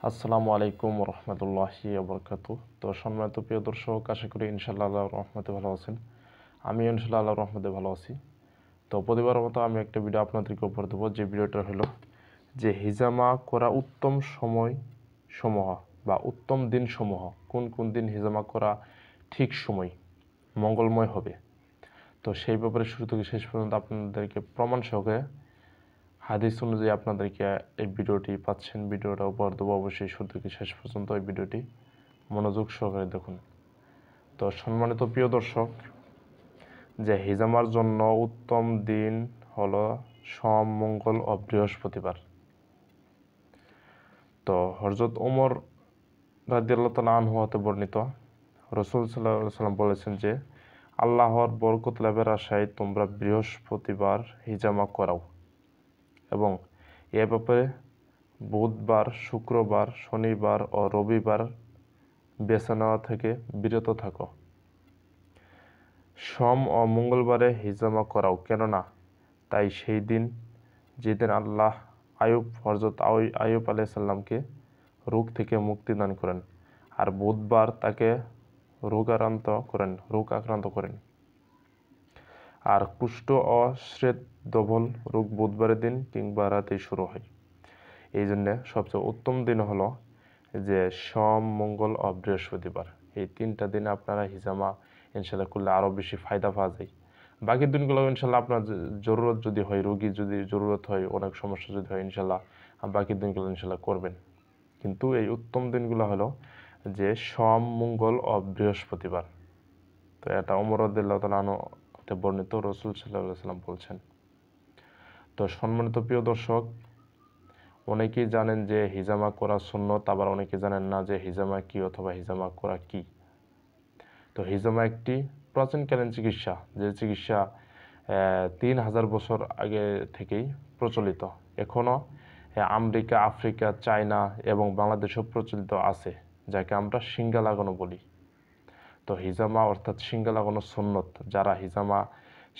আসসালামু আলাইকুম রহমতুল্লাহি আবরকাতু। তো সম্মানিত প্রিয় দর্শক, আশা করি ইনশাআল্লাহ আল্লাহর রহমতে ভালো আছেন। আমি ইনশাআল্লাহ আল্লাহর রহমতে ভালো আছি। তো প্রতিবারের মতো আমি একটা ভিডিও আপনাদেরকে উপহার দেবো, যে ভিডিওটা হলো যে হিজামা করা উত্তম সময় সমূহ বা উত্তম দিন সমূহ, কোন কোন দিন হিজামা করা ঠিক সময় মঙ্গলময় হবে। তো সেই ব্যাপারে শুরু থেকে শেষ পর্যন্ত আপনাদেরকে প্রমাণ সহকারে হাদিস অনুযায়ী আপনাদেরকে এই ভিডিওটি পাচ্ছেন। ভিডিওটা উপহার দেবো, অবশ্যই শুরু থেকে শেষ পর্যন্ত এই ভিডিওটি মনোযোগ সহকারে দেখুন। তো সম্মানিত প্রিয় দর্শক, যে হিজামার জন্য উত্তম দিন হলো সোম, মঙ্গল ও বৃহস্পতিবার। তো হযরত ওমর রাদিয়াল্লাহু তাআলা আনহু হতে বর্ণিত, রাসূল সাল্লাল্লাহু আলাইহি ওয়াসাল্লাম বলেছেন যে আল্লাহর বরকত লাভের আশায় তোমরা বৃহস্পতিবার হিজামা করাও এবং এ ব্যাপারে বুধবার, শুক্রবার, শনিবার ও রবিবার বেছে নেওয়া থেকে বিরত থাকো। সোম ও মঙ্গলবারে হিজামা করাও, কেননা তাই সেই দিন যেদিন আল্লাহ হযরত আইয়ুব আলাইহিস সালামকে রোগ থেকে মুক্তি দান করেন, আর বুধবার তাকে রোগ আক্রান্ত করেন, আর কুষ্ঠ ও শ্বেত ধবল রোগ বুধবারের দিন কিংবা রাতেই শুরু হয়। এই জন্যে সবচেয়ে উত্তম দিন হলো যে সোম, মঙ্গল ও বৃহস্পতিবার। এই তিনটা দিনে আপনারা হিজামা ইনশাল্লাহ করলে আরও বেশি ফায়দা পাওয়া যায়। বাকি দিনগুলো ইনশাল্লাহ আপনার জরুরত যদি হয়, রোগী যদি জরুরত হয়, অনেক সমস্যা যদি হয়, ইনশাল্লাহ বাকি দিনগুলো ইনশাল্লাহ করবেন। কিন্তু এই উত্তম দিনগুলো হলো যে সোম, মঙ্গল ও বৃহস্পতিবার। তো এটা ওমর রাদিয়াল্লাহু তাআলা আনহু বর্ণিত, রাসূল সাল্লাল্লাহু আলাইহি ওয়াসাল্লাম বলছেন। তো সম্মানিত প্রিয় দর্শক, অনেকেই জানেন যে হিজামা করা সুন্নত, আবার অনেকে জানেন না যে হিজামা কি অথবা হিজামা করা কি। তো হিজামা একটি প্রাচীনকালীন চিকিৎসা, যে চিকিৎসা 3000 বছর আগে থেকেই প্রচলিত। এখনও আমেরিকা, আফ্রিকা, চায়না এবং বাংলাদেশেও প্রচলিত আছে, যাকে আমরা শিঙ্গা লাগানো বলি। তো হিজামা অর্থাৎ শিঙ্গা লাগানো সুন্নত। যারা হিজামা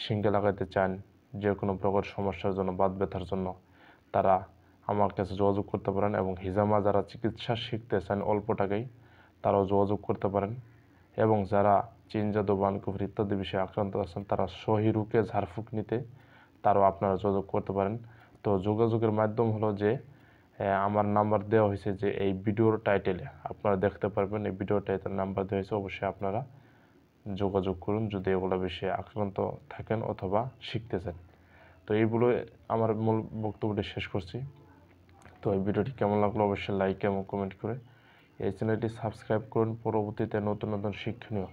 শিঙ্গা লাগাতে চান যে কোনো প্রকার সমস্যার জন্য, বাত ব্যথার জন্য, তারা আমার কাছে যোগাযোগ করতে পারেন। এবং হিজামা যারা চিকিৎসা শিখতে চান অল্প টাকায়, তারাও যোগাযোগ করতে পারেন। এবং যারা জিন, জাদু, বানকুফরি ইত্যাদি বিষয়ে আক্রান্ত আছেন, তারা সহি রুকে ঝাড়ফুঁক নিতে, তারাও আপনারা যোগাযোগ করতে পারেন। তো যোগাযোগের মাধ্যম হলো যে আমার নাম্বার দেওয়া হয়েছে, যে এই ভিডিওর টাইটেলে আপনারা দেখতে পারবেন। এই ভিডিওর টাইটেল নাম্বার দেওয়া হয়েছে, অবশ্যই আপনারা যোগাযোগ করুন যদি এগুলো বিষয়ে আক্রান্ত থাকেন অথবা শিখতে চান। তো এইগুলো আমার মূল বক্তব্যটি শেষ করছি। তো এই ভিডিওটি কেমন লাগলো অবশ্যই লাইক এবং কমেন্ট করে এই চ্যানেলটি সাবস্ক্রাইব করুন, পরবর্তীতে নতুন নতুন শিক্ষণীয়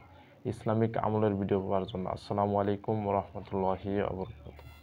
ইসলামিক আমলের ভিডিও পাওয়ার জন্য। আসসালামু আলাইকুম ওয়া রাহমাতুল্লাহি ওয়া বারাকাতুহু।